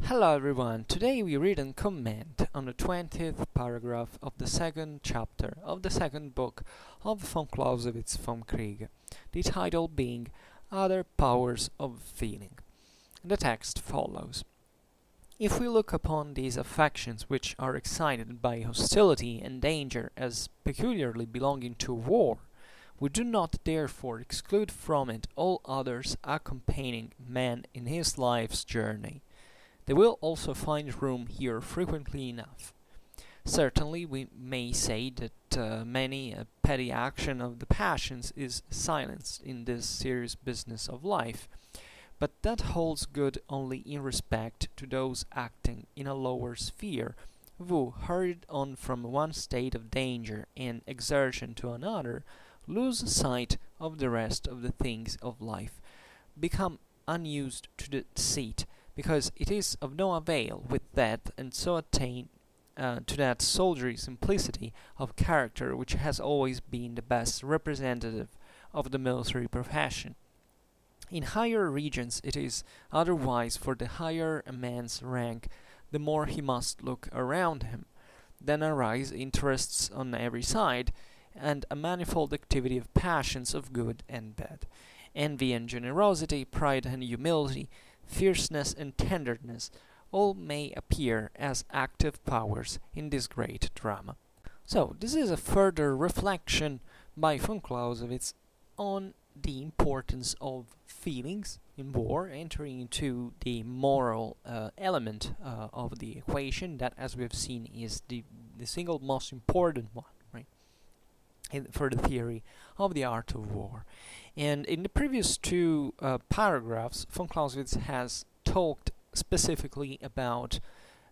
Hello everyone, today we read and comment on the 20th paragraph of the second chapter of the second book of von Clausewitz Vom Kriege, the title being Other Powers of Feeling. The text follows. If we look upon these affections which are excited by hostility and danger as peculiarly belonging to war, we do not therefore exclude from it all others accompanying man in his life's journey. They will also find room here frequently enough. Certainly we may say that many a petty action of the passions is silenced in this serious business of life, but that holds good only in respect to those acting in a lower sphere, who, hurried on from one state of danger and exertion to another, lose sight of the rest of the things of life, become unused to the deceit, because it is of no avail with that, and so attain to that soldierly simplicity of character which has always been the best representative of the military profession. In higher regions it is otherwise, for the higher a man's rank, the more he must look around him. Then arise interests on every side, and a manifold activity of passions of good and bad, envy and generosity, pride and humility, fierceness and tenderness, all may appear as active powers in this great drama. So, this is a further reflection by von Clausewitz on the importance of feelings in war, entering into the moral element of the equation, that, as we have seen, is the single most important one, right, for the theory of the art of war. And in the previous two paragraphs, von Clausewitz has talked specifically about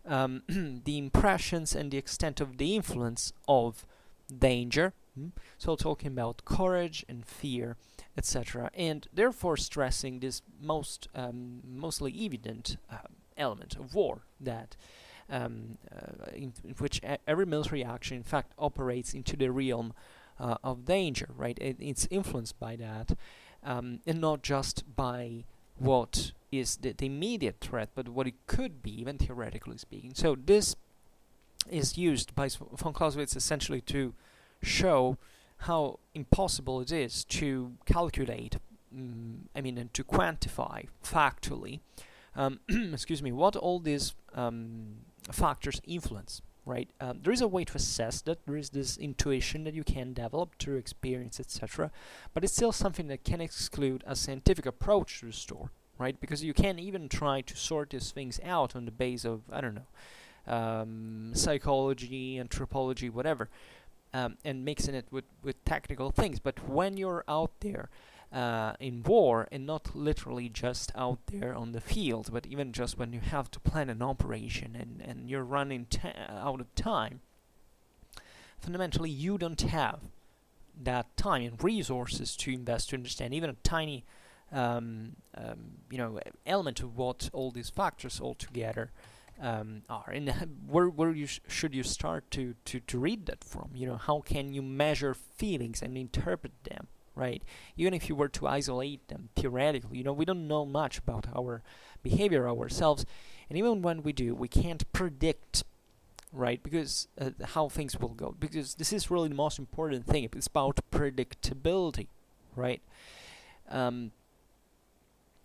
the impressions and the extent of the influence of danger, so talking about courage and fear, etc., and therefore stressing this mostly evident element of war, that in which every military action in fact operates into the realm of danger, right? It's influenced by that, and not just by what is the immediate threat, but what it could be, even theoretically speaking. So this is used by von Clausewitz essentially to show how impossible it is to calculate, and to quantify factually, what all these factors influence. Right, there is a way to assess that. There is this intuition that you can develop through experience, etc. But it's still something that can exclude a scientific approach to the story, right? Because you can even try to sort these things out on the base of, I don't know, psychology, anthropology, whatever, and mixing it with technical things. But when you're out there in war, and not literally just out there on the field, but even just when you have to plan an operation and you're running out of time, fundamentally you don't have that time and resources to invest to understand even a tiny element of what all these factors altogether are. And where should you start to read that from? How can you measure feelings and interpret them? Right, even if you were to isolate them theoretically, we don't know much about our behavior ourselves, and even when we do, we can't predict, right, because how things will go, because this is really the most important thing. It's about predictability, right, and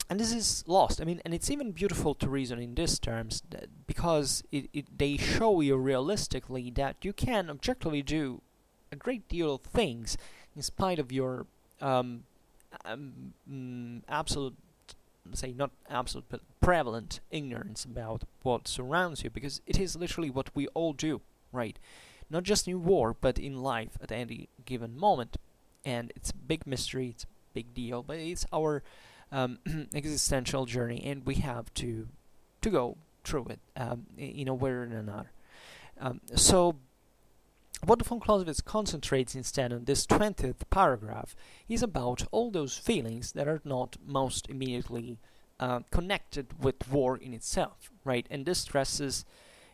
this is lost. And it's even beautiful to reason in these terms, because they show you realistically that you can objectively do a great deal of things in spite of your absolute, not absolute, but prevalent ignorance about what surrounds you, because it is literally what we all do, right? Not just in war, but in life at any given moment. And it's a big mystery, it's a big deal, but it's our existential journey, and we have to go through it in a way or another. So what von Clausewitz concentrates instead on this 20th paragraph is about all those feelings that are not most immediately connected with war in itself, right? And this stresses,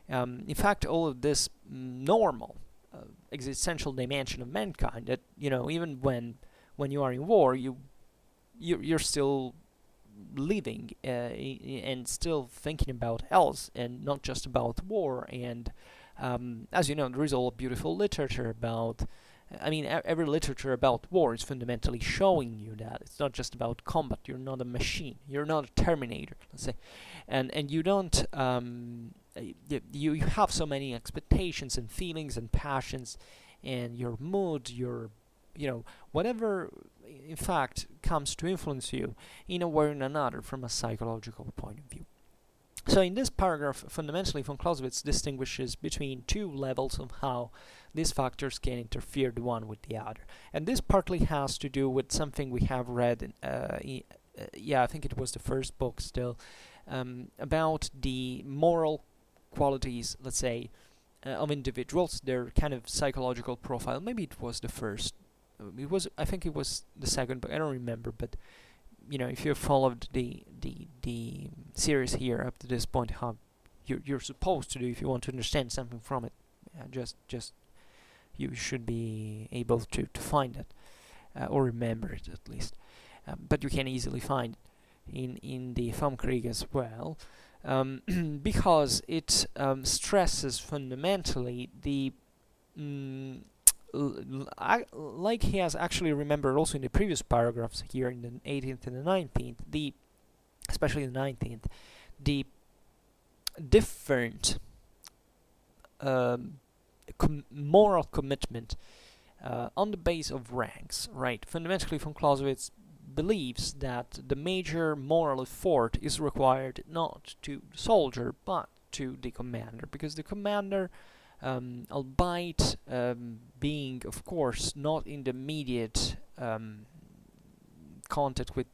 in fact, all of this normal existential dimension of mankind, that even when you are in war, you're still living and still thinking about else and not just about war. And as you know, there is all beautiful literature about. I mean, every literature about war is fundamentally showing you that it's not just about combat. You're not a machine. You're not a Terminator, let's say, and you don't. You have so many expectations and feelings and passions, and your mood, your whatever, in fact, comes to influence you in a way or another from a psychological point of view. So in this paragraph, fundamentally, von Clausewitz distinguishes between two levels of how these factors can interfere the one with the other. And this partly has to do with something we have read in, I think it was the first book still, about the moral qualities, let's say, of individuals, their kind of psychological profile. Maybe it was the first. I think it was the second, but I don't remember. But if you followed the series here up to this point, how you're supposed to do if you want to understand something from it, just you should be able to find it or remember it at least. But you can easily find it in the Vom Kriege as well, because it stresses fundamentally the like he has actually remembered also in the previous paragraphs here in the 18th and the 19th, especially the 19th, the different moral commitment on the base of ranks, right? Fundamentally, von Clausewitz believes that the major moral effort is required not to the soldier but to the commander, because the commander, albeit being, of course, not in the immediate contact with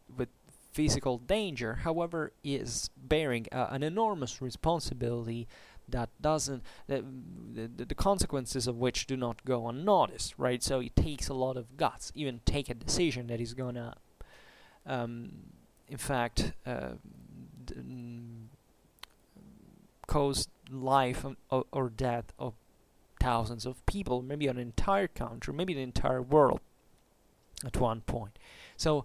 physical danger, however, is bearing an enormous responsibility that doesn't, the consequences of which do not go unnoticed, right? So it takes a lot of guts, even take a decision that is gonna, in fact, cause life or death of thousands of people, maybe an entire country, maybe the entire world at one point. So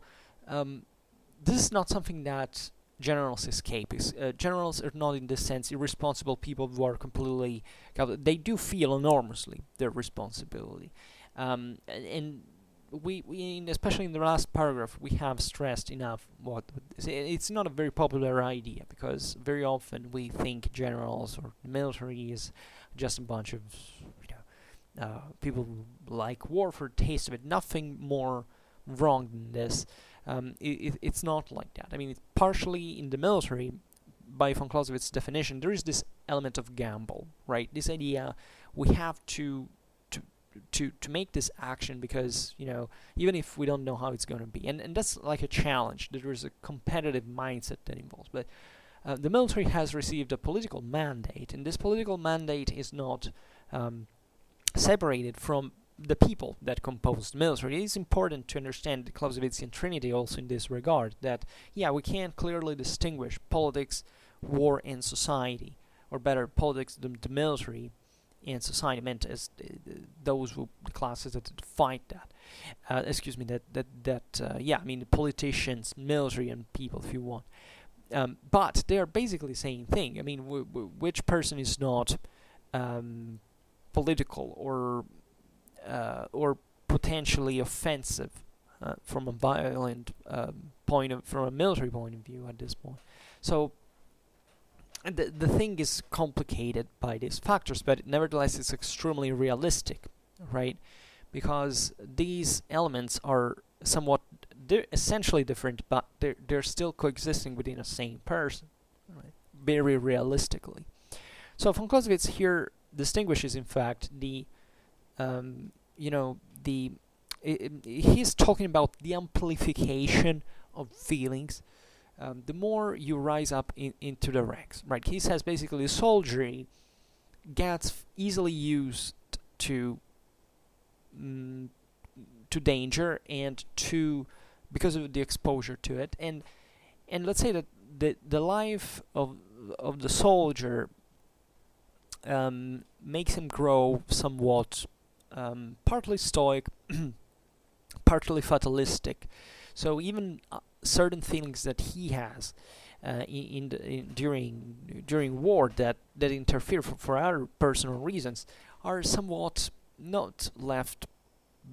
this is not something that generals escape. Generals are not, in this sense, irresponsible people who are completely. They do feel enormously their responsibility, and we especially in the last paragraph, we have stressed enough what it's not a very popular idea, because very often we think generals or the military is just a bunch of people who like war for the taste of it. Nothing more wrong than this. It's not like that. I mean, it's partially in the military, by von Clausewitz's definition, there is this element of gamble, right? This idea we have to make this action because, even if we don't know how it's going to be. And that's like a challenge. There is a competitive mindset that involves. But the military has received a political mandate, and this political mandate is not separated from the people that compose the military. It is important to understand the Clausewitzian trinity also in this regard, that, we can clearly distinguish politics, war, and society, or better, politics, the military, and society, meant as the classes that fight that. The politicians, military, and people, if you want. But they are basically the same thing. I mean, which person is not political or potentially offensive from a violent from a military point of view at this point? So the thing is complicated by these factors, but nevertheless it's extremely realistic, right? Because these elements are they're essentially different, but they're still coexisting within a same person, right? Very realistically. So von Clausewitz here distinguishes, in fact, he's talking about the amplification of feelings. The more you rise up into the ranks, right? He says basically the soldiery gets easily used to danger and because of the exposure to it, and let's say that the life of the soldier makes him grow somewhat partly stoic, partly fatalistic. So even certain feelings that he has during war that interfere for other personal reasons are somewhat not left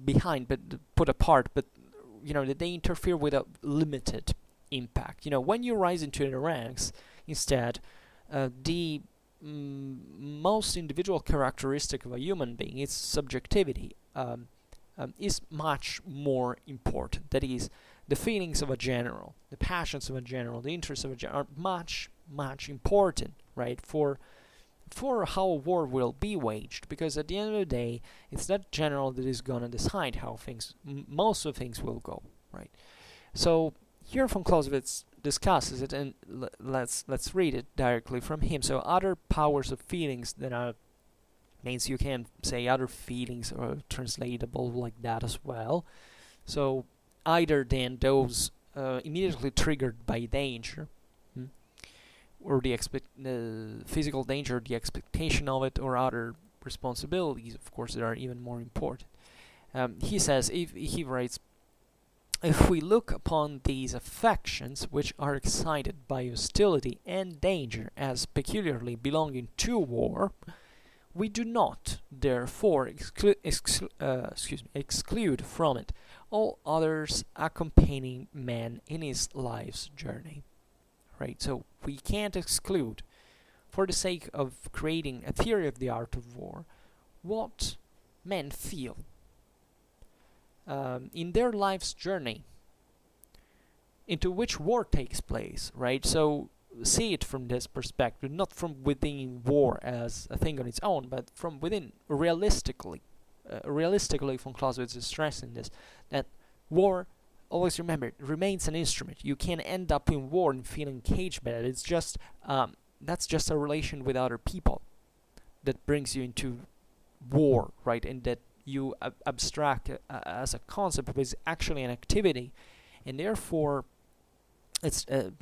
behind but put apart, but that they interfere with a limited impact. When you rise into the ranks, instead, the most individual characteristic of a human being, its subjectivity, is much more important. That is, the feelings of a general, the passions of a general, the interests of a general are much, much important, right, for how a war will be waged, because at the end of the day, it's that general that is gonna decide how most of things will go, right? So here von Clausewitz discusses it, and let's read it directly from him. So other powers of feelings that are, means you can say other feelings are translatable like that as well. So either than those immediately triggered by danger, or the physical danger, the expectation of it, or other responsibilities, of course, that are even more important. He says, he writes, if we look upon these affections which are excited by hostility and danger as peculiarly belonging to war, we do not, therefore, exclude from it all others accompanying man in his life's journey. Right, so we can't exclude, for the sake of creating a theory of the art of war, what men feel in their life's journey into which war takes place, right? So see it from this perspective, not from within war as a thing on its own, but from within, realistically. Realistically, von Clausewitz is stressing this, that war, always remember, it remains an instrument. You can end up in war and feeling caged by it. It's just, that's just a relation with other people that brings you into war, right? And that you abstract as a concept, but it's actually an activity. And therefore, it's, a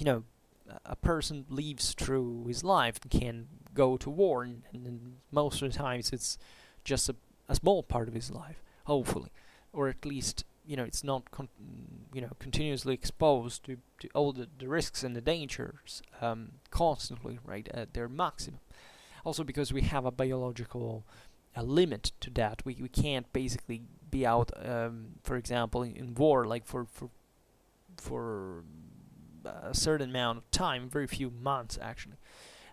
person lives through his life and can go to war, and most of the times it's just a small part of his life, hopefully. Or at least, it's not continuously exposed to all the risks and the dangers constantly, right, at their maximum. Also because we have a biological limit to that. We can't basically be out, for example, in war, like for a certain amount of time, very few months actually,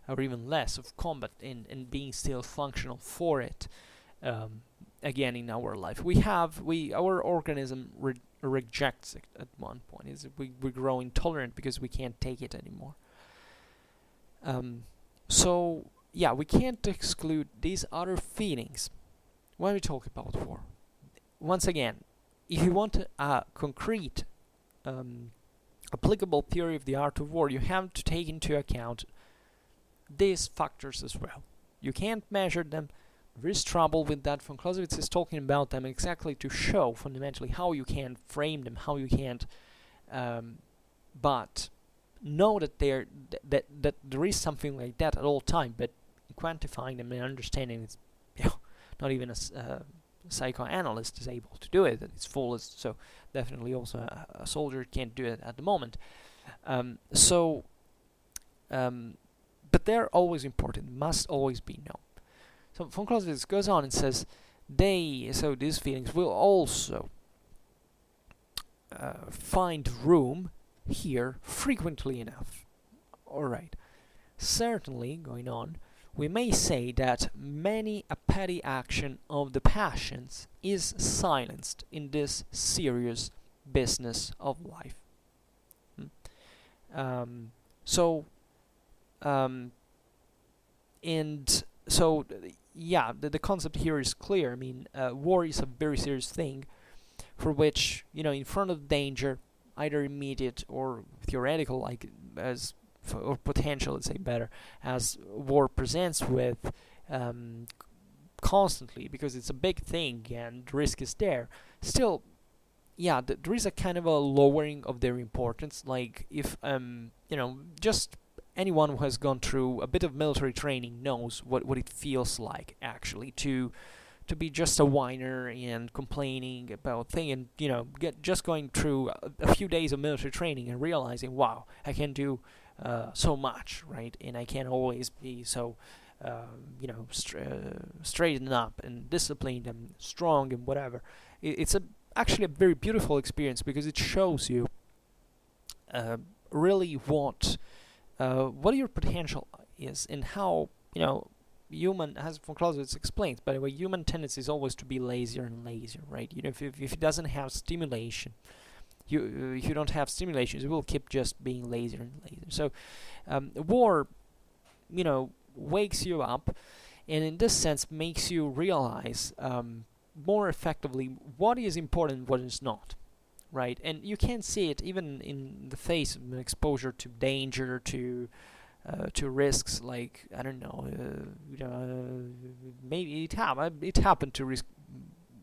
or even less of combat, and being still functional for it. Again, in our life, our organism rejects it at one point. We grow intolerant because we can't take it anymore. So yeah, we can't exclude these other feelings when we talk about war. Once again, if you want a concrete, applicable theory of the art of war, you have to take into account these factors as well. You can't measure them. There is trouble with that. Von Clausewitz is talking about them exactly to show fundamentally how you can frame them, how you can't, but know that that there is something like that at all time. But quantifying them and understanding it's, not even a psychoanalyst is able to do it at its fullest. So definitely also a soldier can't do it at the moment. But they're always important, must always be known. So von Clausewitz goes on and says, these feelings will also find room here frequently enough. Alright. Certainly, going on, we may say that many a petty action of the passions is silenced in this serious business of life. The concept here is clear. I mean, war is a very serious thing for which, in front of danger, either immediate or theoretical, like or potential, let's say better, as war presents with constantly, because it's a big thing and the risk is there. Still, there is a kind of a lowering of their importance. Like if just anyone who has gone through a bit of military training knows what it feels like actually to to be just a whiner and complaining about things, and just going through a few days of military training and realizing, wow, I can do so much, right? And I can't always be so straightened up and disciplined and strong and whatever. It's actually a very beautiful experience, because it shows you really what your potential is, and how human, as von Clausewitz explains, by the way, human tendency is always to be lazier and lazier, right? If it doesn't have stimulation, if you don't have stimulations, you will keep just being lazier and lazier. So war wakes you up, and in this sense makes you realize more effectively what is important and what is not, right? And you can see it even in the face of an exposure to danger, to risks, like, I don't know, maybe it happened to risk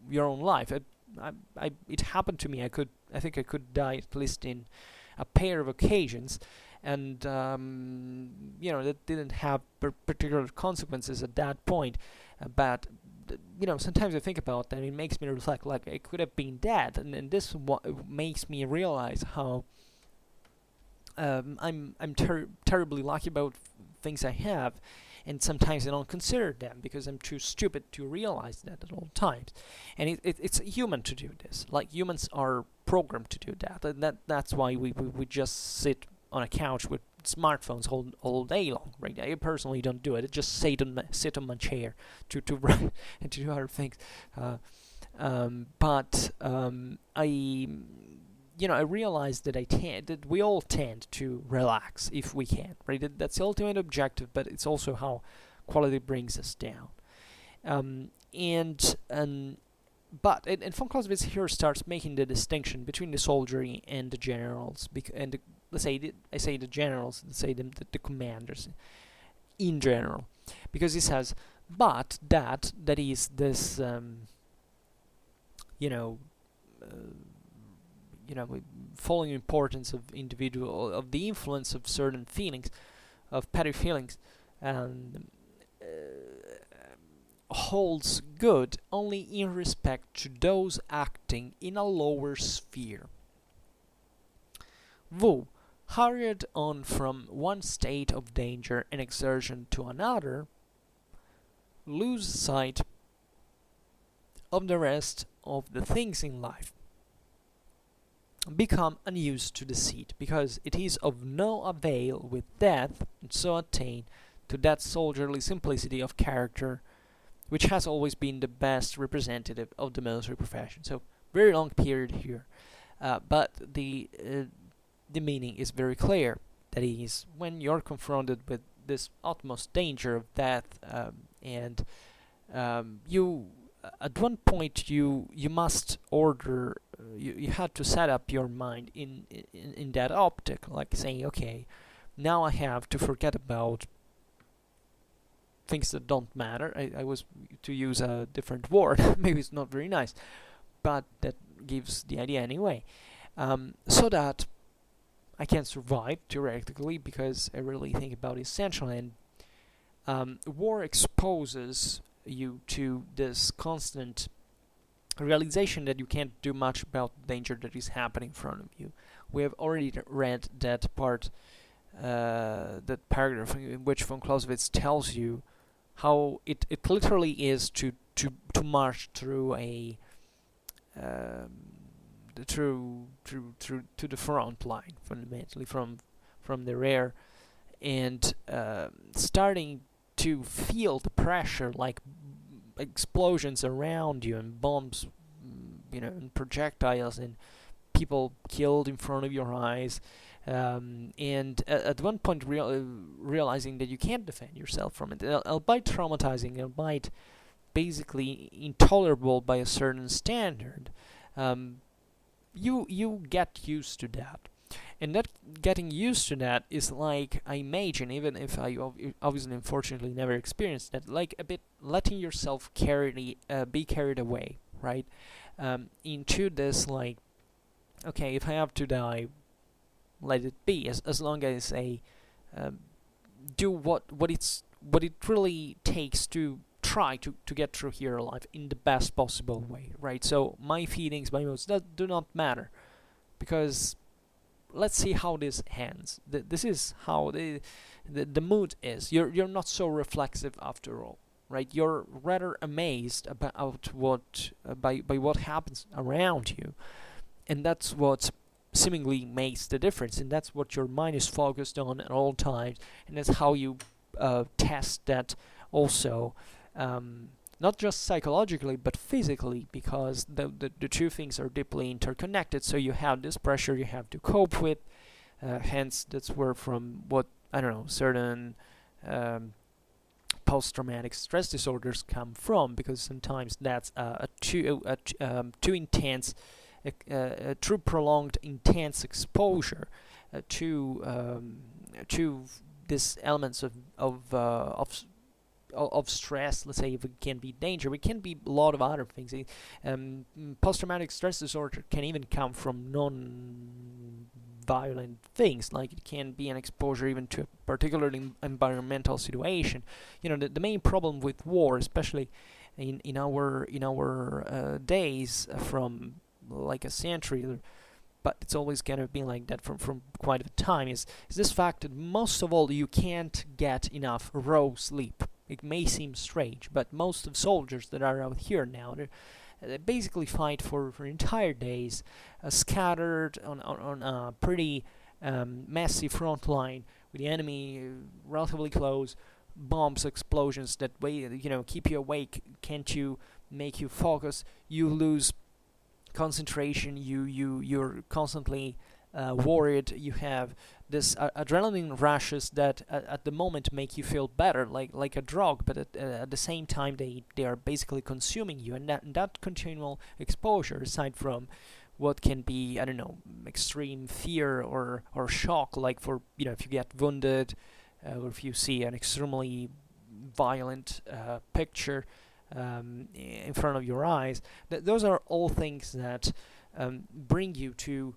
your own life. It happened to me. I think I could die at least in a pair of occasions, and that didn't have particular consequences at that point. But sometimes I think about that, and it makes me reflect, like, I could have been dead, and this makes me realize how I'm terribly lucky about things I have, and sometimes I don't consider them because I'm too stupid to realize that at all times. And it's human to do this. Like, humans are programmed to do that, and that's why we just sit on a couch with smartphones all day long, right? I personally don't do it. I just sit on my chair to write and to do other things. But I realized that we all tend to relax if we can, right? That's the ultimate objective, but it's also how quality brings us down. But von Clausewitz here starts making the distinction between the soldiery and the generals, let's say the generals, let's say the commanders in general, because he says, but that is this following importance of the influence of certain feelings, of petty feelings, and holds good only in respect to those acting in a lower sphere. Who, hurried on from one state of danger and exertion to another, lose sight of the rest of the things in life, become unused to deceit, because it is of no avail with death, and so attain to that soldierly simplicity of character which has always been the best representative of the military profession. So, very long period here, but the meaning is very clear. That is, when you're confronted with this utmost danger of death, and you at one point you must order, you had to set up your mind in that optic, like saying, okay, now I have to forget about things that don't matter. I was to use a different word, maybe it's not very nice, but that gives the idea anyway, so that I can survive theoretically, because I really think about essential, and war exposes you to this constant realization that you can't do much about the danger that is happening in front of you. We have already read that part, that paragraph in which von Clausewitz tells you how it literally is to march through a to the front line, fundamentally from the rear, and starting to feel the pressure, like explosions around you and bombs, and projectiles and people killed in front of your eyes, and at one point realizing that you can't defend yourself from it, albeit traumatizing, albeit basically intolerable by a certain standard. You get used to that, and that getting used to that is like, I imagine, even if I obviously unfortunately never experienced that, like a bit letting yourself be carried away, right, into this, like, okay, if I have to die, let it be, as long as I do what it really takes to try to get through here alive in the best possible way, right? So my feelings, my moods, that do not matter, because let's see how this ends. This is how the mood is. You're not so reflexive after all, right? You're rather amazed about what by what happens around you, and that's what seemingly makes the difference, and that's what your mind is focused on at all times, and that's how you test that also, not just psychologically but physically, because the two things are deeply interconnected. So you have this pressure you have to cope with, hence that's where from what I don't know certain post-traumatic stress disorders come from, because sometimes that's too intense, too prolonged intense exposure to these elements of stress. Let's say if it can be danger, it can be a lot of other things. Post-traumatic stress disorder can even come from non-violent things, like it can be an exposure even to a particular environmental situation. The main problem with war, especially in our days, from like a century, but it's always gonna be like that from quite a time, is this fact that most of all you can't get enough raw sleep. It may seem strange, but most of soldiers that are out here now, they basically fight for entire days, scattered on a pretty messy front line, with the enemy relatively close, bombs, explosions that keep you awake, can't you make you focus, you lose concentration, you're constantly worried, you have this adrenaline rushes that at the moment make you feel better, like a drug, but at the same time they are basically consuming you, and that continual exposure, aside from what can be, I don't know, extreme fear or shock, like for if you get wounded, or if you see an extremely violent picture in front of your eyes, those are all things that bring you to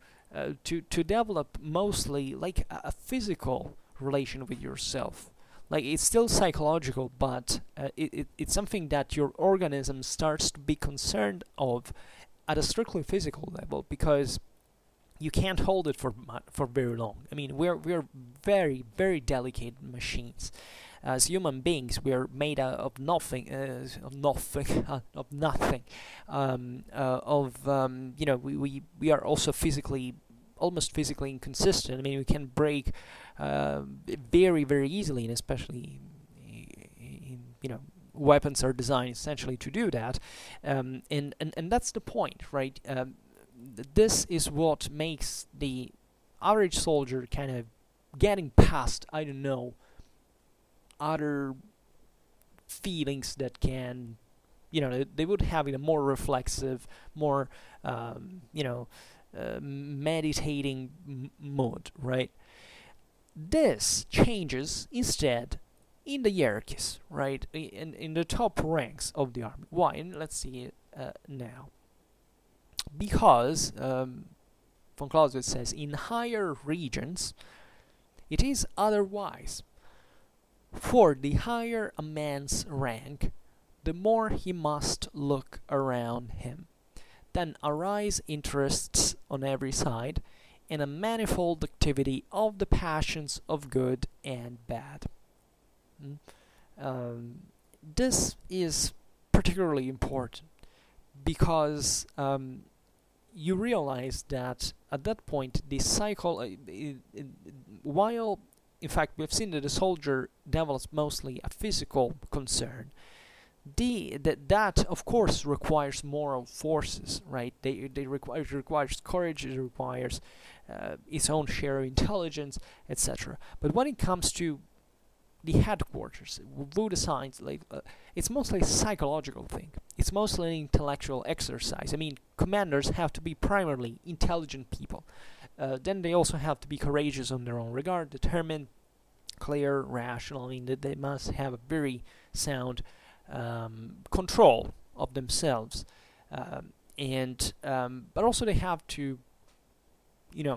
develop mostly like a physical relation with yourself. Like it's still psychological, but it's something that your organism starts to be concerned of at a strictly physical level, because you can't hold it for very long. I mean, we're very, very delicate machines. As human beings, we are made out of nothing, we are also almost physically inconsistent. I mean, we can break very, very easily, and especially weapons are designed essentially to do that, and that's the point, right? This is what makes the average soldier kind of getting past, I don't know, other feelings that can, they would have a more reflexive, more, meditating mood, right? This changes instead in the hierarchies, right? In the top ranks of the army. Why? And let's see it now. Because von Clausewitz says, in higher regions, it is otherwise. For the higher a man's rank, the more he must look around him. Then arise interests on every side, and a manifold activity of the passions of good and bad. This is particularly important because you realize that at that point the cycle, while in fact we've seen that the soldier develops mostly a physical concern, that of course requires moral forces, right? It requires courage, it requires its own share of intelligence, etc. But when it comes to the headquarters, Voodoo science, it's mostly a psychological thing. It's mostly an intellectual exercise. I mean, commanders have to be primarily intelligent people. Then they also have to be courageous on their own regard, determined, clear, rational. I mean, that they must have a very sound control of themselves, but also they have to,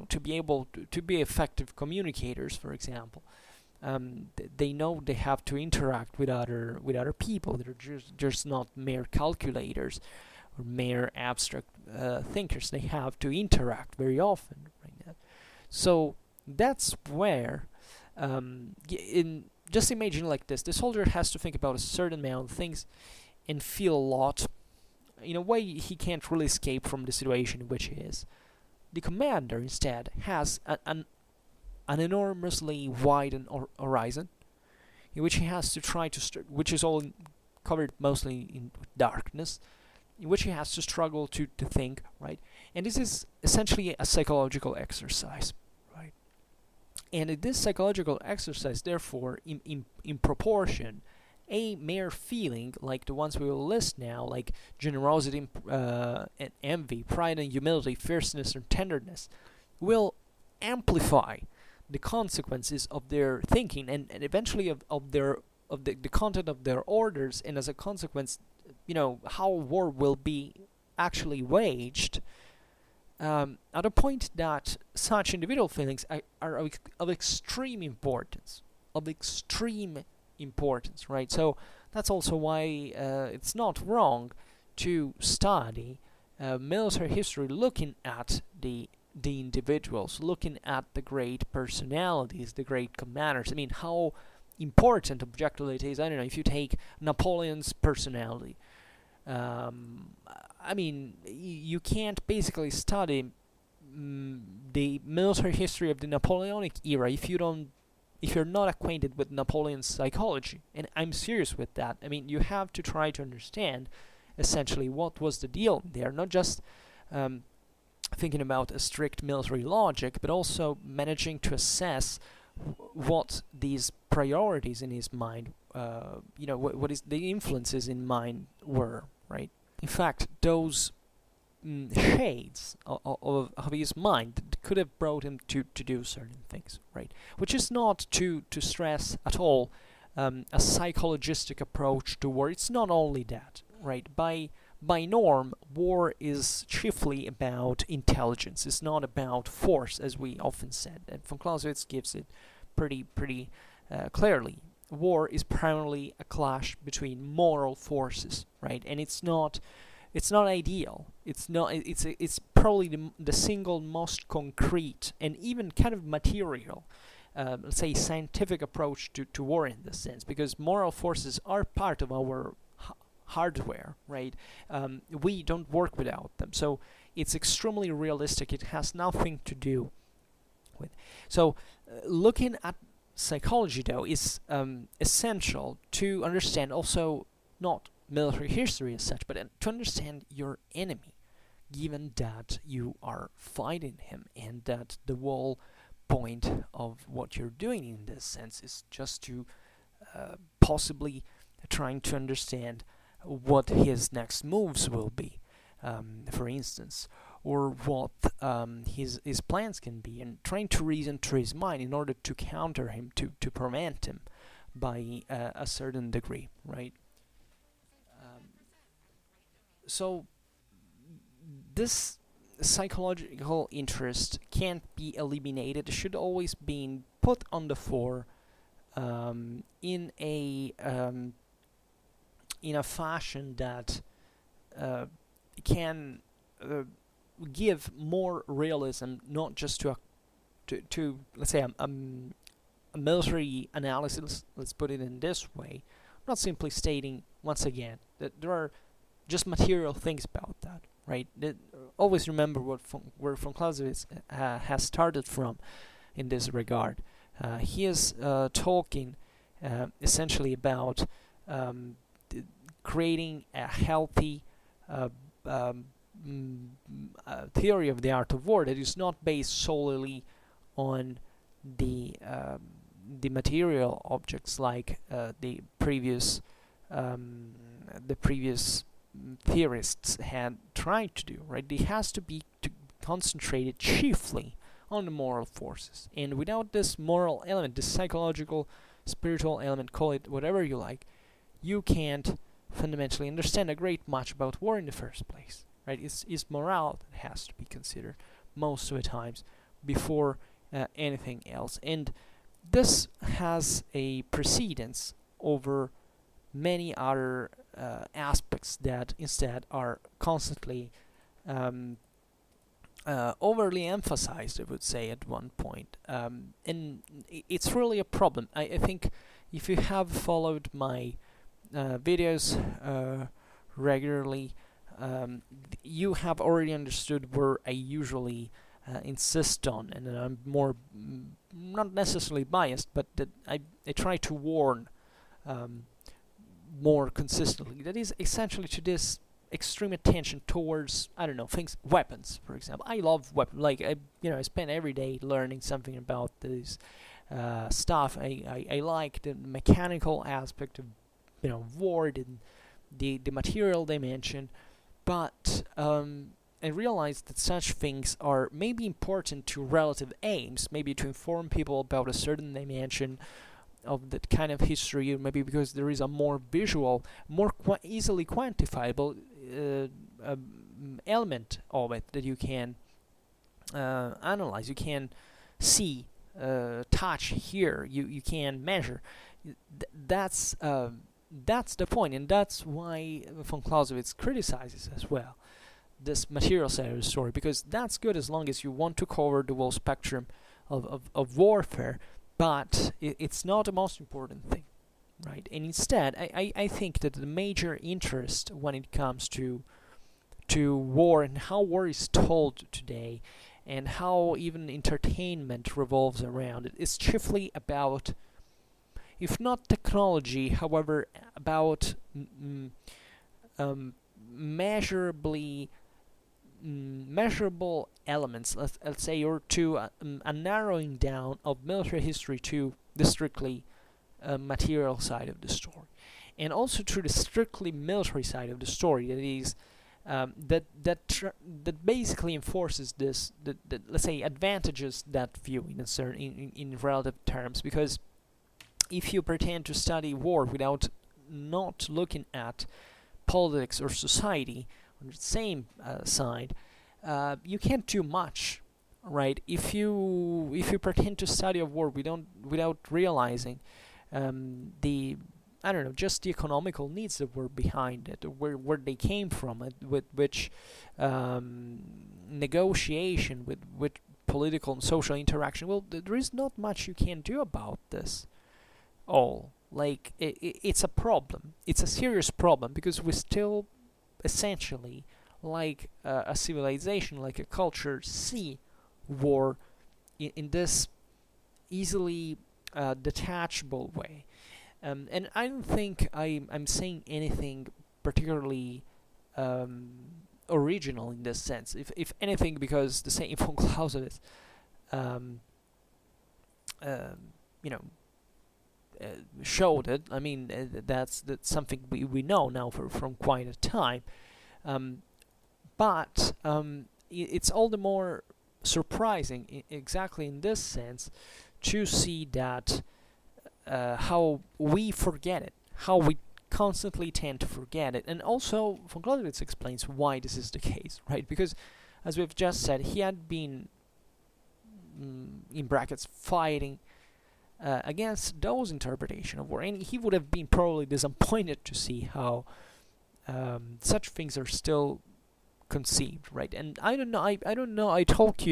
to be able to be effective communicators, for example. they know they have to interact with other people. They're just not mere calculators or mere abstract thinkers. They have to interact very often, right? So that's where, just imagine like this: the soldier has to think about a certain amount of things and feel a lot. In a way, he can't really escape from the situation in which he is. The commander, instead, has an enormously widened horizon, in which he has to try to, which is all covered mostly in darkness, in which he has to struggle to think, right? And this is essentially a psychological exercise, right? And in this psychological exercise, therefore, in proportion, a mere feeling like the ones we will list now, like generosity and envy, pride and humility, fierceness and tenderness, will amplify the consequences of their thinking and eventually of the content of their orders, and as a consequence, how war will be actually waged, at a point that such individual feelings are of extreme importance, right? So that's also why it's not wrong to study military history, looking at the individuals, looking at the great personalities, the great commanders. I mean, how important objectively it is. I don't know, if you take Napoleon's personality, I mean, you can't basically study the military history of the Napoleonic era if you're not acquainted with Napoleon's psychology. And I'm serious with that. I mean, you have to try to understand essentially what was the deal there, not just thinking about a strict military logic, but also managing to assess what these priorities in his mind, what is the influences in mind were, right? In fact, those shades of his mind could have brought him to do certain things, right? Which is not to stress at all a psychologistic approach to war. It's not only that, right? By norm, war is chiefly about intelligence. It's not about force, as we often said. And von Clausewitz gives it pretty clearly. War is primarily a clash between moral forces, right? And it's not ideal. It's probably the single most concrete and even kind of material, let's say, scientific approach to war in this sense, because moral forces are part of our hardware, right? We don't work without them, so it's extremely realistic. It has nothing to do with. So, looking at psychology, though, is essential to understand also not military history as such, but to understand your enemy, given that you are fighting him, and that the whole point of what you're doing in this sense is just to possibly trying to understand what his next moves will be, for instance, or what his plans can be, and trying to reason through his mind in order to counter him, to prevent him by a certain degree, right? So this psychological interest can't be eliminated. It should always be put on the fore in a fashion that can give more realism, not just to let's say a military analysis. Let's put it in this way, not simply stating once again that there are just material things about that, right? Always remember where von Clausewitz has started from in this regard. He is talking essentially about creating a healthy theory of the art of war that is not based solely on the material objects like the previous theorists had tried to do, right? It has to be concentrated chiefly on the moral forces, and without this moral element, this psychological, spiritual element, call it whatever you like, you can't fundamentally understand a great much about war in the first place, right? It's morale that has to be considered most of the times before anything else. And this has a precedence over many other aspects that instead are constantly overly emphasized, I would say, at one point. And it's really a problem. I think if you have followed my videos regularly, you have already understood where I usually insist on, and I'm more not necessarily biased, but that I try to warn more consistently. That is essentially to this extreme attention towards, I don't know, things, weapons, for example. I love weapons. Like I spend every day learning something about this stuff. I like the mechanical aspect of war, and the material dimension, but I realized that such things are maybe important to relative aims, maybe to inform people about a certain dimension of that kind of history, or maybe because there is a more visual, more easily quantifiable element of it that you can analyze, you can see, touch, hear, you can measure. That's the point, and that's why von Clausewitz criticizes as well this material side of the story, because that's good as long as you want to cover the whole spectrum of warfare, but it's not the most important thing, right? And instead, I think that the major interest when it comes to war and how war is told today, and how even entertainment revolves around it, is chiefly about, if not technology, however, about measurable elements, let's say, or to a narrowing down of military history to the strictly material side of the story, and also to the strictly military side of the story. That is, that basically enforces this, that let's say advantages that view in a certain in relative terms, because if you pretend to study war without not looking at politics or society on the same side, you can't do much, right? If you pretend to study a war without realizing the, I don't know, just the economical needs that were behind it, or where they came from, with which negotiation, with political and social interaction, well, there is not much you can do about this all. Like, it's a problem. It's a serious problem, because we still essentially, like a civilization, like a culture, see war in this easily detachable way. And I don't think I'm saying anything particularly original in this sense. If anything, because the same von Clausewitz, showed it. I mean, that's something we know now from quite a time. But it's all the more surprising, exactly in this sense, to see that how we forget it, how we constantly tend to forget it. And also, von Clausewitz explains why this is the case, right? Because, as we've just said, he had been, in brackets, fighting against those interpretation of war, and he would have been probably disappointed to see how such things are still conceived, right? And I don't know. I talked to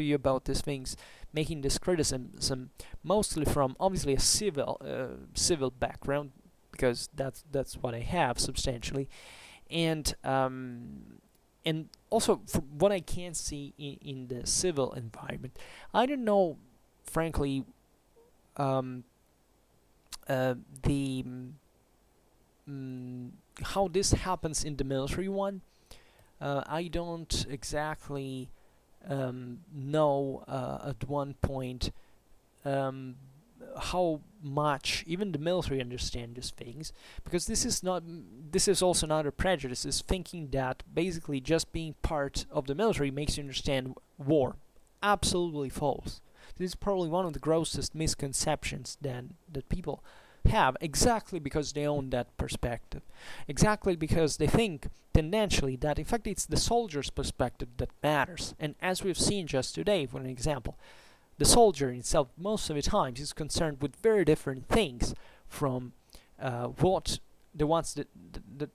you about these things, making this criticism mostly from obviously a civil background, because that's what I have substantially, and also from what I can see in the civil environment. I don't know, frankly, how this happens in the military one. I don't exactly know at one point how much even the military understand these things, because this is also another prejudice, is thinking that basically just being part of the military makes you understand war. Absolutely false. This is probably one of the grossest misconceptions that people have, exactly because they own that perspective, exactly because they think tendentially that in fact it's the soldier's perspective that matters. And as we've seen just today, for an example, the soldier itself, most of the times, is concerned with very different things from what the ones that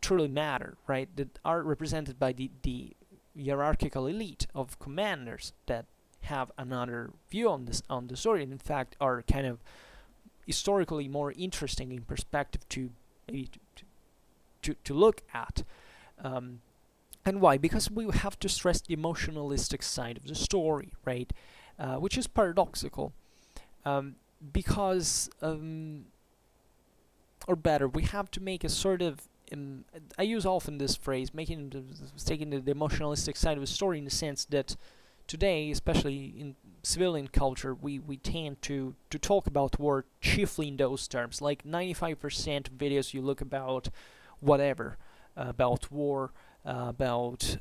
truly matter, right? That are represented by the hierarchical elite of commanders that have another view on the story, and in fact are kind of historically more interesting in perspective to maybe to look at. And why? Because we have to stress the emotionalistic side of the story, right? Which is paradoxical, because or better, we have to make a sort of I use often this phrase, taking the emotionalistic side of the story, in the sense that today, especially in civilian culture, we tend to talk about war chiefly in those terms. Like 95% of videos you look about whatever, about war, about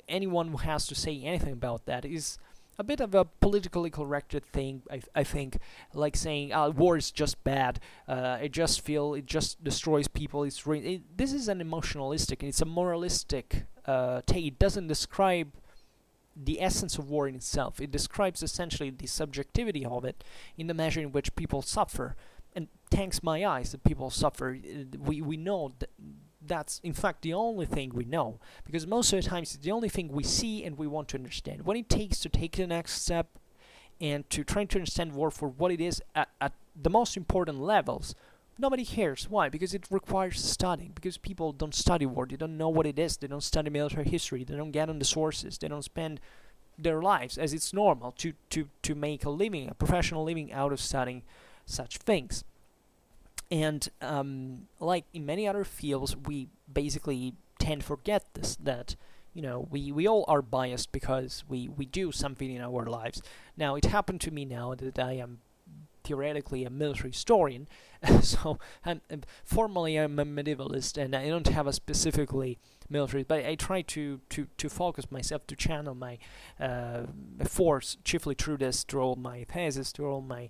anyone who has to say anything about that is a bit of a politically correct thing, I think, like saying war is just bad, it just destroys people. This is an emotionalistic and it's a moralistic take. It doesn't describe the essence of war in itself. It describes essentially the subjectivity of it in the measure in which people suffer. And thanks my eyes that people suffer. We know that's in fact the only thing we know, because most of the times it's the only thing we see and we want to understand. What it takes to take the next step and to try to understand war for what it is at the most important levels, nobody cares. Why? Because it requires studying, because people don't study war, they don't know what it is, they don't study military history, they don't get on the sources, they don't spend their lives, as it's normal, to make a living, a professional living out of studying such things. And like in many other fields, we basically tend to forget this, that we all are biased because we do something in our lives. Now, it happened to me now that I am theoretically a military historian, so formally I'm a medievalist, and I don't have a specifically military, but I try to focus myself, to channel my force chiefly through this, through all my thesis, through all my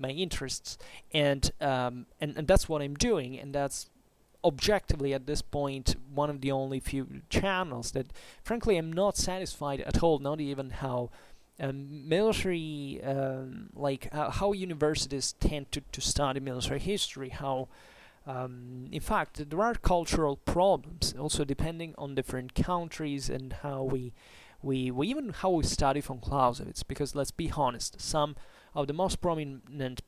interests, and that's what I'm doing, and that's objectively at this point one of the only few channels that frankly I'm not satisfied at all, not even how military, how universities tend to study military history, how in fact there are cultural problems also depending on different countries, and how we even how we study from Clausewitz, because let's be honest, some of the most prominent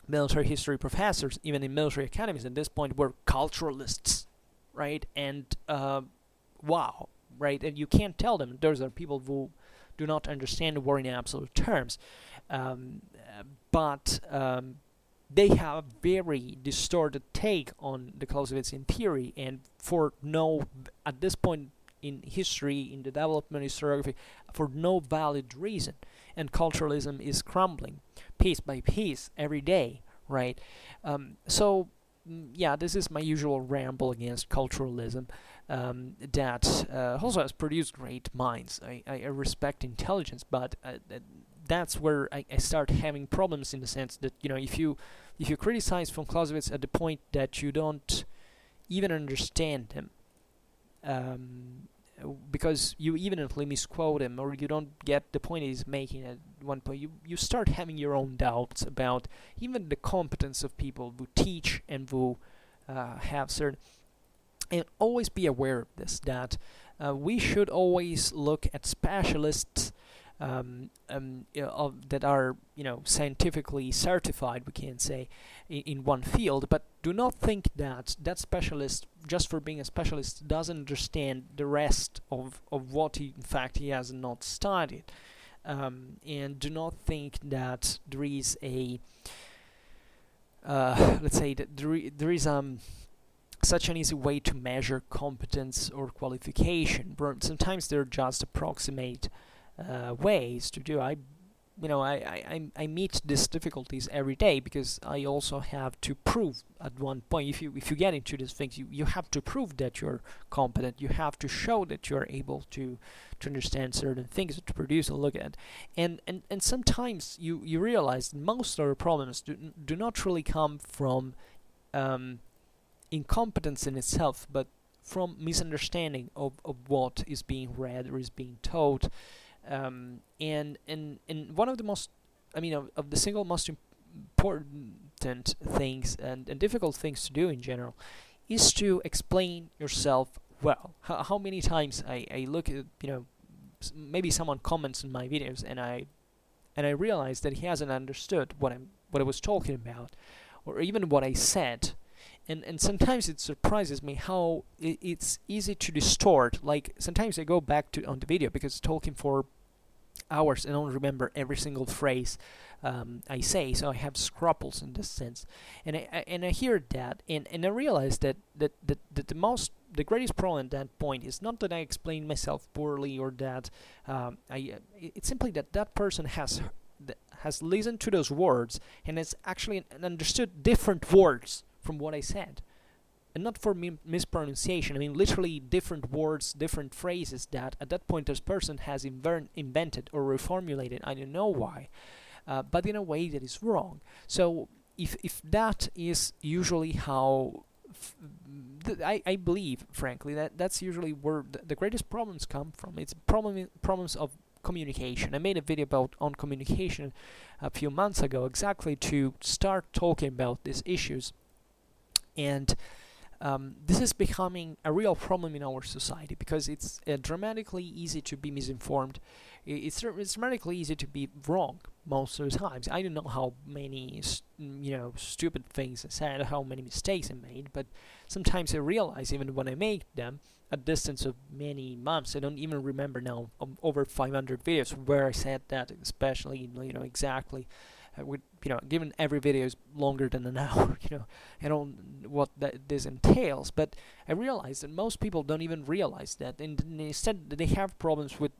military history professors, even in military academies at this point, were culturalists, right? And wow, right? And you can't tell them. Those are people who do not understand the war in absolute terms, but they have a very distorted take on the Clausewitzian theory, and at this point in history, in the development historiography, for no valid reason. And culturalism is crumbling piece by piece every day, right? Yeah, this is my usual ramble against culturalism, that also has produced great minds. I respect intelligence, but that's where I start having problems, in the sense that if you criticize von Clausewitz at the point that you don't even understand him, because you evidently misquote him, or you don't get the point he's making at one point, you start having your own doubts about even the competence of people who teach and who have certain. And always be aware of this, that we should always look at specialists that are scientifically certified, we can say, in one field, but do not think that that specialist, just for being a specialist, doesn't understand the rest of what in fact he has not studied, and do not think that there is a let's say that there is such an easy way to measure competence or qualification. Sometimes they're just approximate ways to do. I meet these difficulties every day, because I also have to prove at one point, if you get into these things, you have to prove that you're competent. You have to show that you're able to understand certain things, to produce and look at. And sometimes you realize that most of our problems do not really come from incompetence in itself, but from misunderstanding of what is being read or is being taught. And one of the most, of the single most important things and difficult things to do in general is to explain yourself well. How many times I look at, maybe someone comments on my videos and I realize that he hasn't understood what I was talking about, or even what I said. And sometimes it surprises me how it's easy to distort. Like, sometimes I go back on the video because talking for hours, I don't remember every single phrase I say, so I have scruples in this sense. And I hear that, and I realize that the greatest problem at that point is not that I explain myself poorly, or that it's simply that person has listened to those words and has actually understood different words from what I said. And not for mispronunciation, literally different words, different phrases that at that point this person has invented or reformulated, I don't know why, but in a way that is wrong. So if that is usually how, I believe, frankly, that's usually where the greatest problems come from. It's problems of communication. I made a video on communication a few months ago, exactly to start talking about these issues. And this is becoming a real problem in our society, because it's dramatically easy to be misinformed. It's dramatically easy to be wrong most of the times. I don't know how many stupid things I said, how many mistakes I made, but sometimes I realize, even when I make them, a distance of many months, I don't even remember now, over 500 videos where I said that, especially exactly. Given every video is longer than an hour, I don't know what this entails, but I realize that most people don't even realize that, and instead they have problems with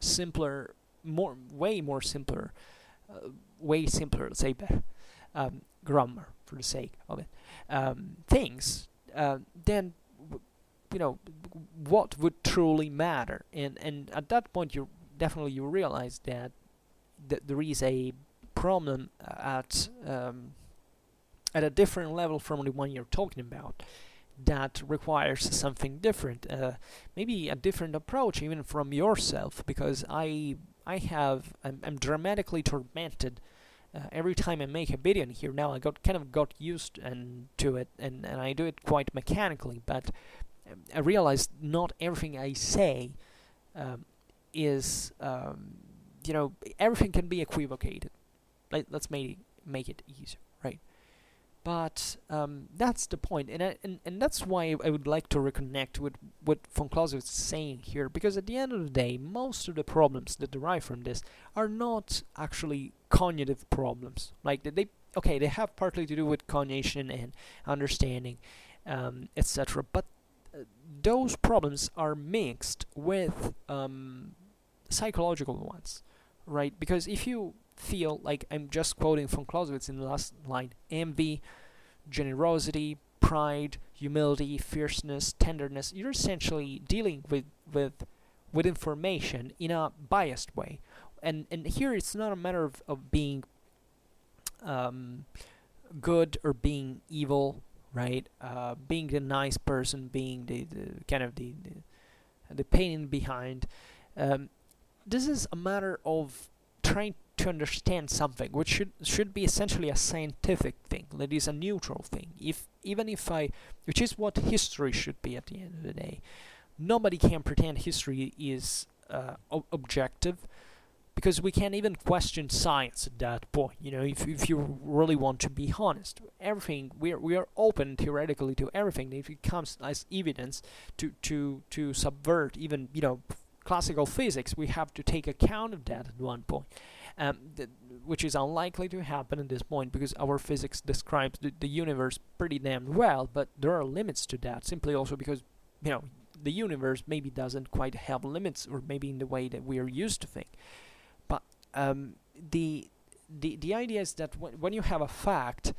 simpler, way simpler, let's say better, grammar, for the sake of it, things, then what would truly matter, and at that point you realize that there is a problem at a different level from the one you're talking about, that requires something different, maybe a different approach even from yourself, because I'm dramatically tormented every time I make a video in here. Now I got used to it, and I do it quite mechanically, but I realize not everything I say is everything can be equivocated. Let's make it easier, right? But that's the point, and that's why I would like to reconnect with what von Clausewitz is saying here, because at the end of the day, most of the problems that derive from this are not actually cognitive problems. Like, they have partly to do with cognition and understanding, etc. But those problems are mixed with psychological ones, right? Because if you feel, like I'm just quoting from Clausewitz in the last line, envy, generosity, pride, humility, fierceness, tenderness, you're essentially dealing with information in a biased way. And here it's not a matter of being good or being evil, right? Being the nice person, being the kind of the pain behind. This is a matter of trying to understand something, which should be essentially a scientific thing, that is a neutral thing. Which is what history should be at the end of the day. Nobody can pretend history is objective, because we can't even question science at that point. If you really want to be honest, everything we are open theoretically to everything. If it comes as evidence to subvert even classical physics, we have to take account of that at one point, which is unlikely to happen at this point, because our physics describes the universe pretty damn well, but there are limits to that, simply also because the universe maybe doesn't quite have limits, or maybe in the way that we are used to think. But the idea is that when you have a fact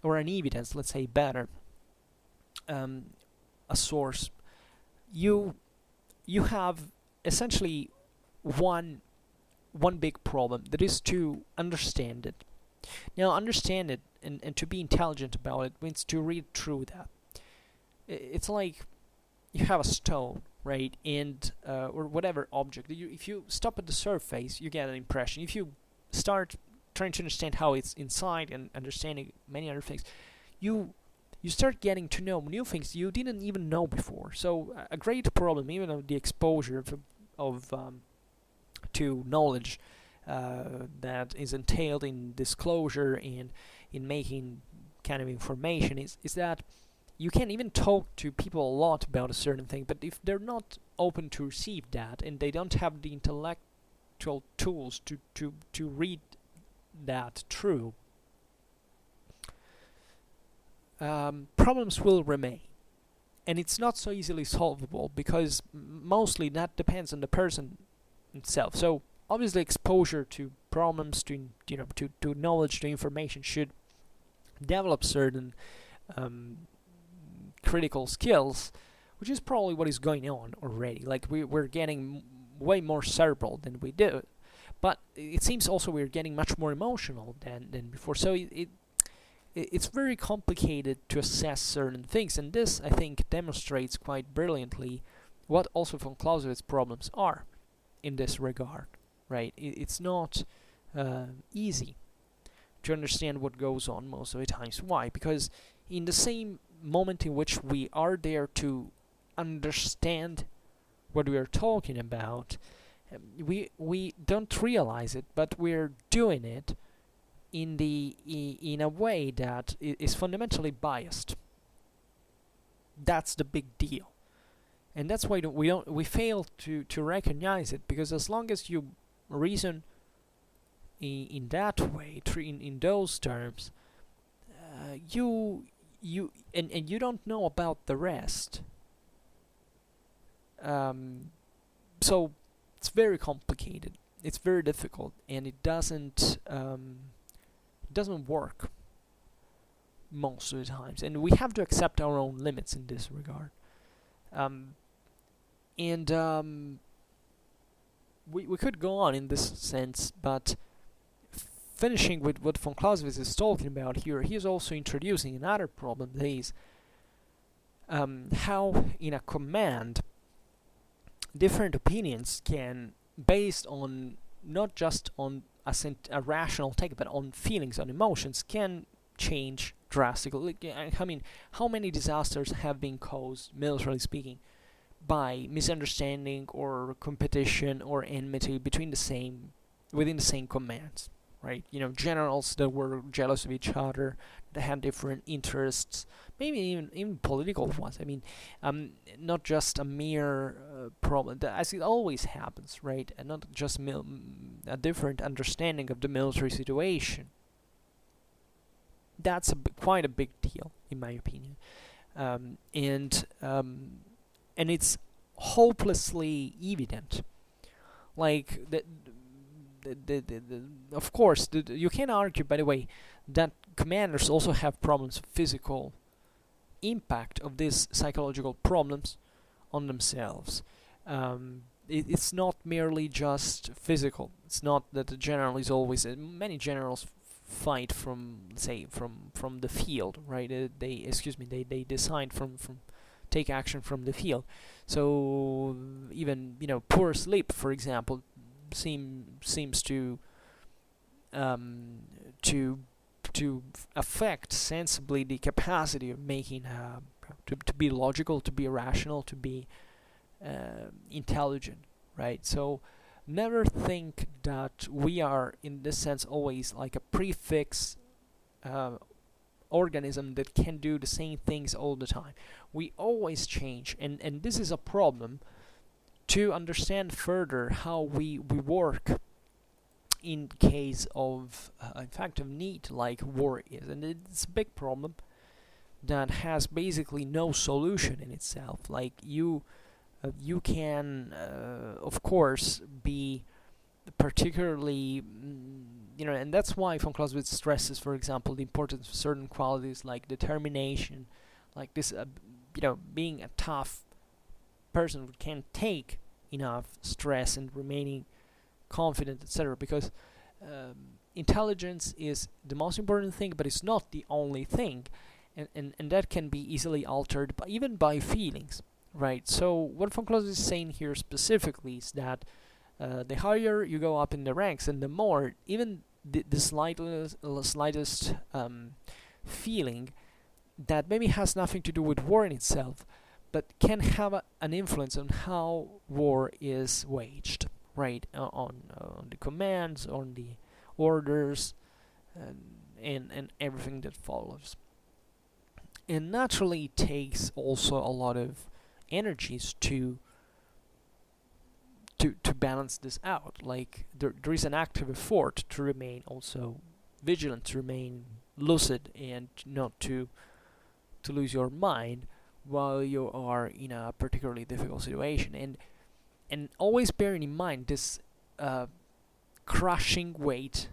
or an evidence, let's say better, a source, you have essentially one big problem, that is to understand it. Now, understand it and to be intelligent about it means to read through that. It's like you have a stone, right? And or whatever object. If you stop at the surface, you get an impression. If you start trying to understand how it's inside and understanding many other things, you start getting to know new things you didn't even know before. So a great problem, even of the exposure of to knowledge that is entailed in disclosure and in making kind of information, is that you can even talk to people a lot about a certain thing, but if they're not open to receive that and they don't have the intellectual tools to read that through, problems will remain. And it's not so easily solvable, because mostly that depends on the person itself. So obviously exposure to problems, to knowledge, to information, should develop certain critical skills, which is probably what is going on already. Like we're getting way more cerebral than we do, but it seems also we're getting much more emotional than before. So it's very complicated to assess certain things, and this, I think, demonstrates quite brilliantly what also von Clausewitz's problems are in this regard, right? It's not easy to understand what goes on most of the times. Why? Because in the same moment in which we are there to understand what we are talking about, we don't realize it, but we're doing it in a way that is fundamentally biased. That's the big deal, and that's why we fail to recognize it, because as long as you reason in that way, in those terms, you don't know about the rest. So it's very complicated. It's very difficult, and it doesn't work most of the times, and we have to accept our own limits in this regard. We could go on in this sense, but finishing with what von Clausewitz is talking about here, he is also introducing another problem, that is how in a command different opinions can, based on not just on a rational take, but on feelings, on emotions, can change drastically. I mean, how many disasters have been caused, militarily speaking, by misunderstanding or competition or enmity within the same commands, right? Generals that were jealous of each other, that had different interests, maybe even political ones. I mean, not just a mere problem, as it always happens, right? And not just a different understanding of the military situation. That's quite a big deal, in my opinion, and it's hopelessly evident. Like of course, you can argue, by the way, that commanders also have problems of physical impact of these psychological problems on themselves. It's not merely just physical. It's not that the general is always. Many generals fight from the field, right? They decide from take action from the field. So even poor sleep, for example, seems to affect sensibly the capacity of making to be logical, to be rational, to be intelligent, right? So never think that we are, in this sense, always like a prefix organism that can do the same things all the time. We always change, and this is a problem to understand further how we work in case of, in fact, of need, like war is. And it's a big problem that has basically no solution in itself. Like you can, of course, be particularly, and that's why von Clausewitz stresses, for example, the importance of certain qualities like determination, like this, being a tough person who can take enough stress and remaining confident, etc. Because intelligence is the most important thing, but it's not the only thing, and that can be easily altered even by feelings, right? So what von Clausewitz is saying here specifically is that the higher you go up in the ranks, and the more, even the slightest feeling that maybe has nothing to do with war in itself, but can have an influence on how war is waged, right? On the commands, on the orders, and everything that follows. And naturally, it takes also a lot of energies to balance this out. Like there is an active effort to remain also vigilant, to remain lucid, and not to lose your mind while you are in a particularly difficult situation. And always bearing in mind this crushing weight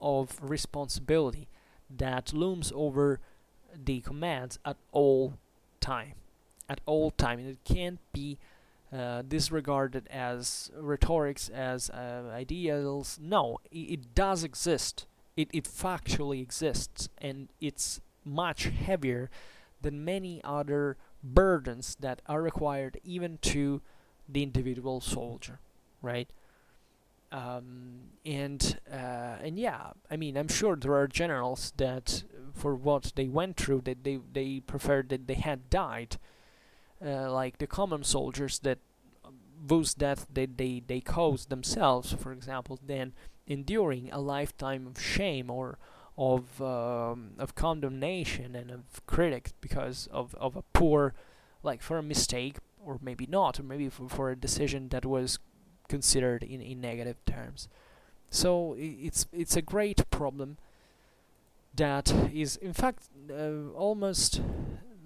of responsibility that looms over the commands at all time, and it can't be disregarded as rhetorics, as ideals. No, it does exist. It factually exists, and it's much heavier than many other burdens that are required even to the individual soldier, right? And yeah, I mean, I'm sure there are generals that, for what they went through, that they preferred that they had died, like the common soldiers that whose death they caused themselves, for example, than enduring a lifetime of shame or of condemnation and of critics because of a poor, like, for a mistake, or maybe not, or maybe for a decision that was considered in negative terms. So it's a great problem that is in fact almost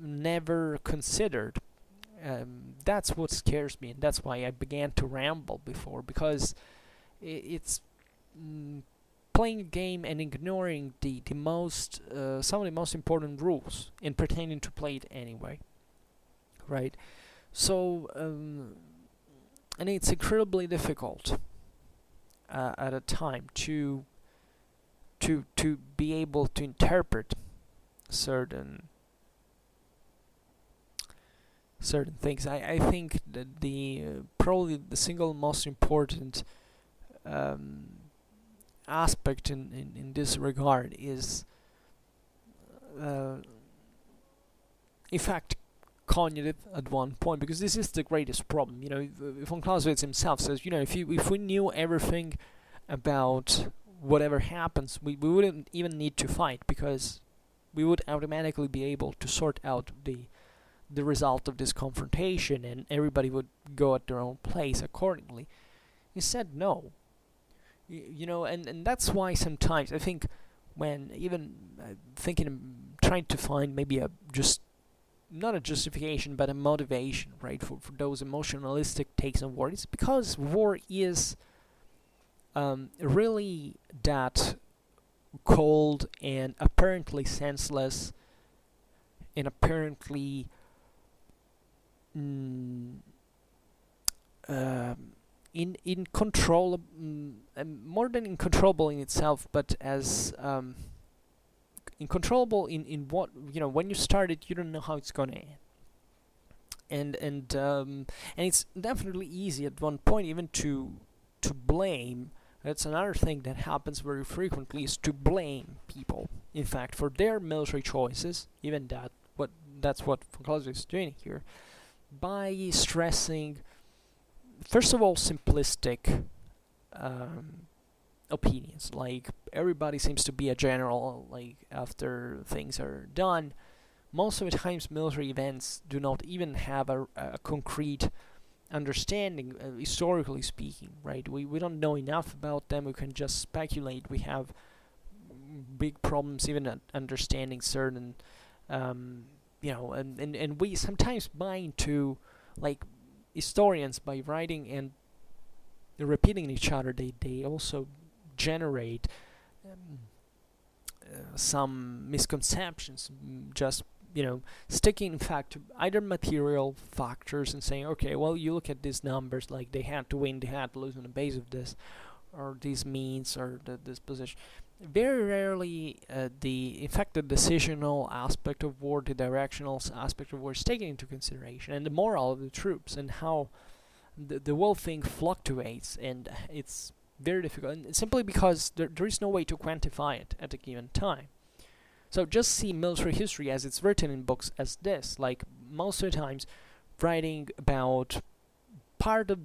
never considered. That's what scares me, and that's why I began to ramble before, because it's playing a game and ignoring the most some of the most important rules and pretending to play it anyway, right? So and it's incredibly difficult at a time to be able to interpret certain things. I think that the probably the single most important aspect in this regard is in fact cognitive at one point, because this is the greatest problem. You know, von Clausewitz himself says, you know, if we knew everything about whatever happens, we wouldn't even need to fight, because we would automatically be able to sort out the result of this confrontation, and everybody would go at their own place accordingly. He said no. You know, and that's why sometimes I think, when even trying to find maybe a just not a justification but a motivation, right, for those emotionalistic takes on war, it's because war is really that cold and apparently senseless and apparently more than incontrollable in itself, but as incontrollable in what, you know, when you start it, you don't know how it's gonna end, and it's definitely easy at one point even to blame. That's another thing that happens very frequently, is to blame people, in fact, for their military choices. Even that's what von Clausewitz is doing here, by stressing, first of all, simplistic opinions, like everybody seems to be a general, like, after things are done. Most of the times military events do not even have a concrete understanding, historically speaking, right? We don't know enough about them, we can just speculate. We have big problems even at understanding certain you know, and we sometimes buy into, like, historians, by writing and repeating each other, they also generate some misconceptions, just, you know, sticking in fact to either material factors and saying, okay, well, you look at these numbers, like, they had to win, they had to lose on the base of this, or these means, or this position. very rarely the decisional aspect of war, the directional aspect of war is taken into consideration, and the morale of the troops, and how the whole thing fluctuates, and it's very difficult, and simply because there is no way to quantify it at a given time. So just see military history as it's written in books as this, like most of the times writing about part of,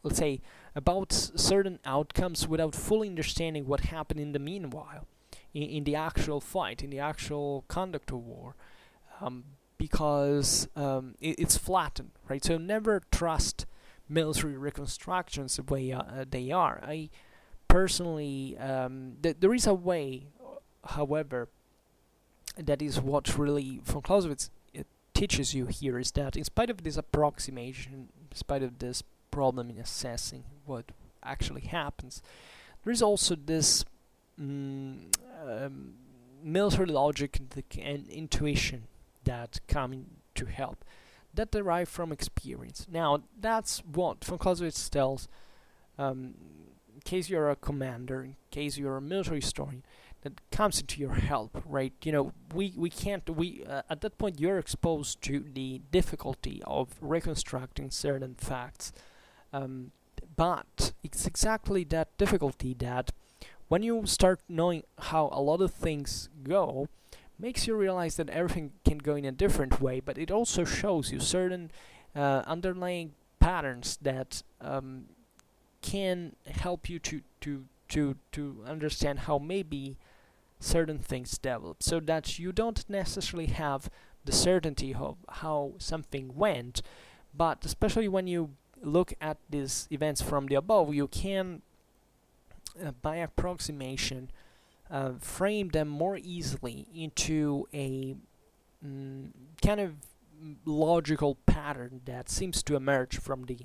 let's say, about certain outcomes without fully understanding what happened in the meanwhile, in the actual fight, in the actual conduct of war, because it's flattened, right? So never trust military reconstructions the way they are. I personally, there is a way, however, that is what really von Clausewitz teaches you here, is that in spite of this approximation, in spite of this problem in assessing what actually happens, there is also this military logic and intuition that come to help, that derive from experience. Now, that's what von Clausewitz tells, in case you're a commander, in case you're a military historian, that comes into your help, right? You know, we can't, at that point you're exposed to the difficulty of reconstructing certain facts, but it's exactly that difficulty that, when you start knowing how a lot of things go, makes you realize that everything can go in a different way, but it also shows you certain underlying patterns that can help you to understand how maybe certain things develop, so that you don't necessarily have the certainty of how something went, but especially when you look at these events from the above, you can, by approximation, frame them more easily into a kind of logical pattern that seems to emerge from the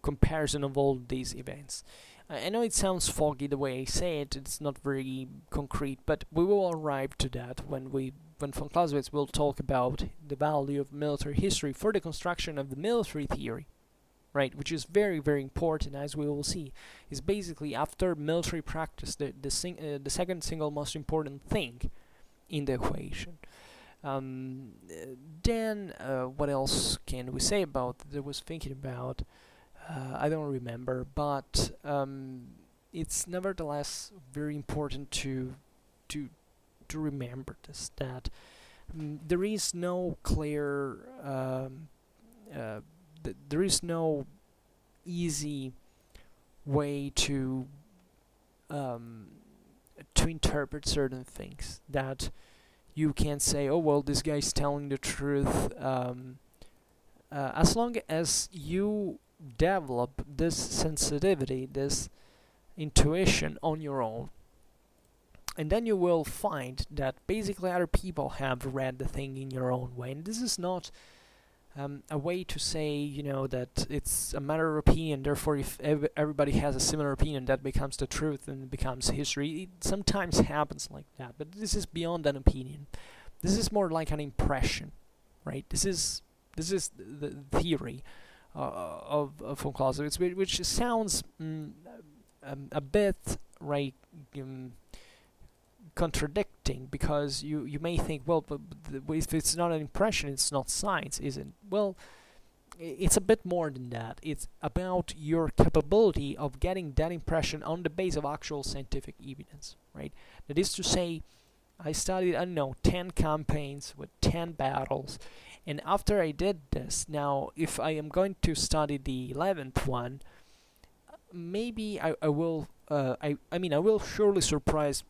comparison of all these events. I know it sounds foggy the way I say it, it's not very concrete, but we will arrive to that when von Clausewitz will talk about the value of military history for the construction of the military theory, right, which is very, very important, as we will see. Is basically, after military practice, the second single most important thing in the equation. Then, what else can we say about it? I was thinking about, I don't remember, but it's nevertheless very important to remember this, that there is no clear, there is no easy way to interpret certain things, that you can say, oh well, this guy's telling the truth, as long as you develop this sensitivity, this intuition on your own, and then you will find that basically other people have read the thing in your own way. And this is not a way to say, you know, that it's a matter of opinion, therefore if everybody has a similar opinion, that becomes the truth and it becomes history. It sometimes happens like that, but this is beyond an opinion. This is more like an impression, right? This is the theory of von Clausewitz, which sounds a bit right, contradicting, because you may think, well, but if it's not an impression, it's not science, is it? Well, it's a bit more than that. It's about your capability of getting that impression on the base of actual scientific evidence, right? That is to say, I studied, I don't know, 10 campaigns with 10 battles, and after I did this, now if I am going to study the 11th one, maybe I will I mean, I will surely surprise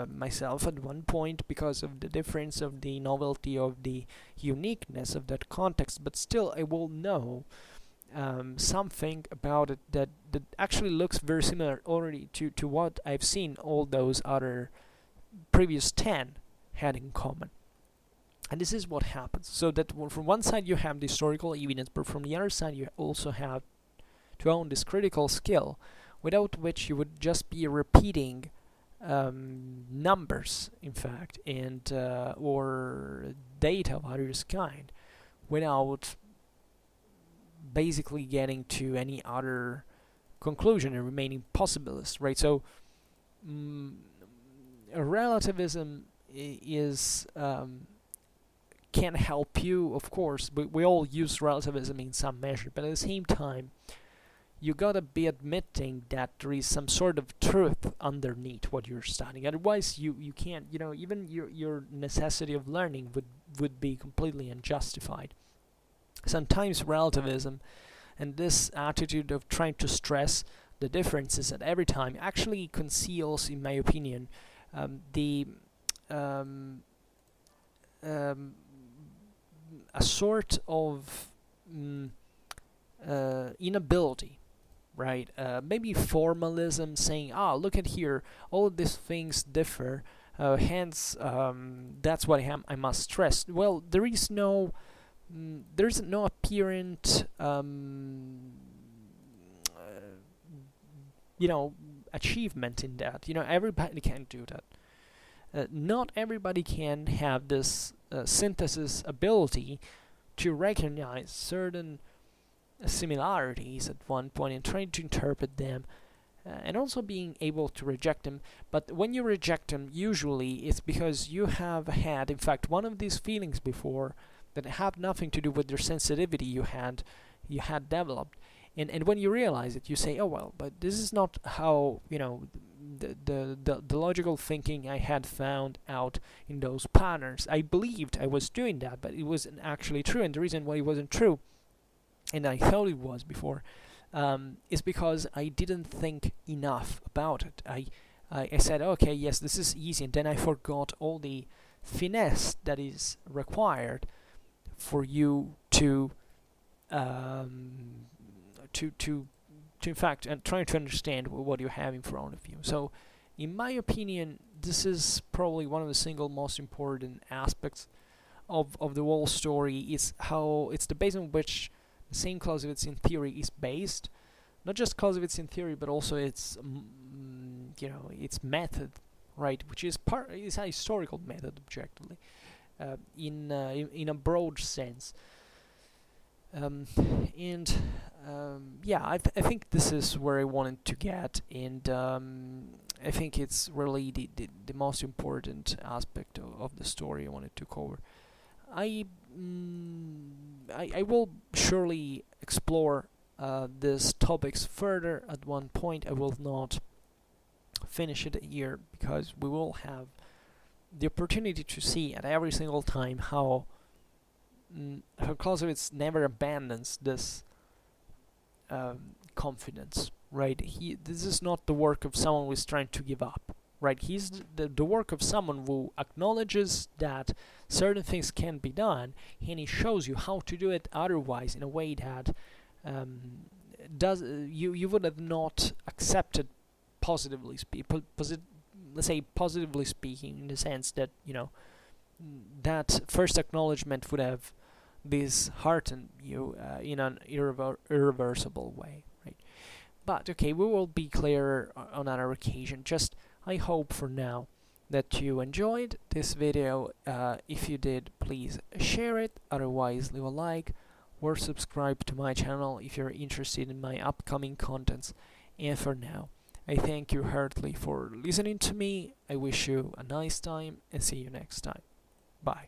myself at one point because of the difference, of the novelty, of the uniqueness of that context, but still I will know something about it that actually looks very similar already to what I've seen all those other previous 10 had in common. And this is what happens. So that from one side you have the historical evidence, but from the other side you also have to own this critical skill, without which you would just be repeating numbers, in fact, and or data of various kind, without basically getting to any other conclusion and remaining possibilist, right? So relativism can help you, of course. We all use relativism in some measure, but at the same time, you gotta be admitting that there is some sort of truth underneath what you're studying. Otherwise, you can't, even your necessity of learning would be completely unjustified. Sometimes relativism and this attitude of trying to stress the differences at every time actually conceals, in my opinion, a sort of inability, right? Maybe formalism, saying, look at here, all of these things differ, hence that's what I must stress. Well, there's no apparent achievement in that. Everybody can't do that. Not everybody can have this synthesis ability to recognize certain similarities at one point and trying to interpret them, and also being able to reject them. But when you reject them, usually it's because you have had, in fact, one of these feelings before that have nothing to do with your sensitivity you had developed. And when you realize it, you say, oh well, but this is not how, the logical thinking I had found out in those patterns. I believed I was doing that, but it wasn't actually true. And the reason why it wasn't true, and I thought it was before, is because I didn't think enough about it. I said, okay, yes, this is easy, and then I forgot all the finesse that is required for you to in fact, and trying to understand what you have in front of you. So, in my opinion, this is probably one of the single most important aspects of the whole story. Is how it's the base on which the same Clausewitz in theory is based. Not just Clausewitz in theory, but also its its method, right? Which is a historical method, objectively, in a broad sense. I think this is where I wanted to get, and I think it's really the most important aspect of the story I wanted to cover. I will surely explore these topics further at one point. I will not finish it here because we will have the opportunity to see at every single time how Clausewitz never abandons this confidence, right? This is not the work of someone who is trying to give up, right? He's the work of someone who acknowledges that certain things can be done, and he shows you how to do it otherwise in a way that you would have not accepted, positively speaking, in the sense that that first acknowledgement would have disheartened you in an irreversible way, right? But okay, we will be clearer on another occasion. Just I hope for now that you enjoyed this video. If you did, please share it. Otherwise, leave a like or subscribe to my channel if you're interested in my upcoming contents. And for now, I thank you heartily for listening to me. I wish you a nice time and see you next time. Bye.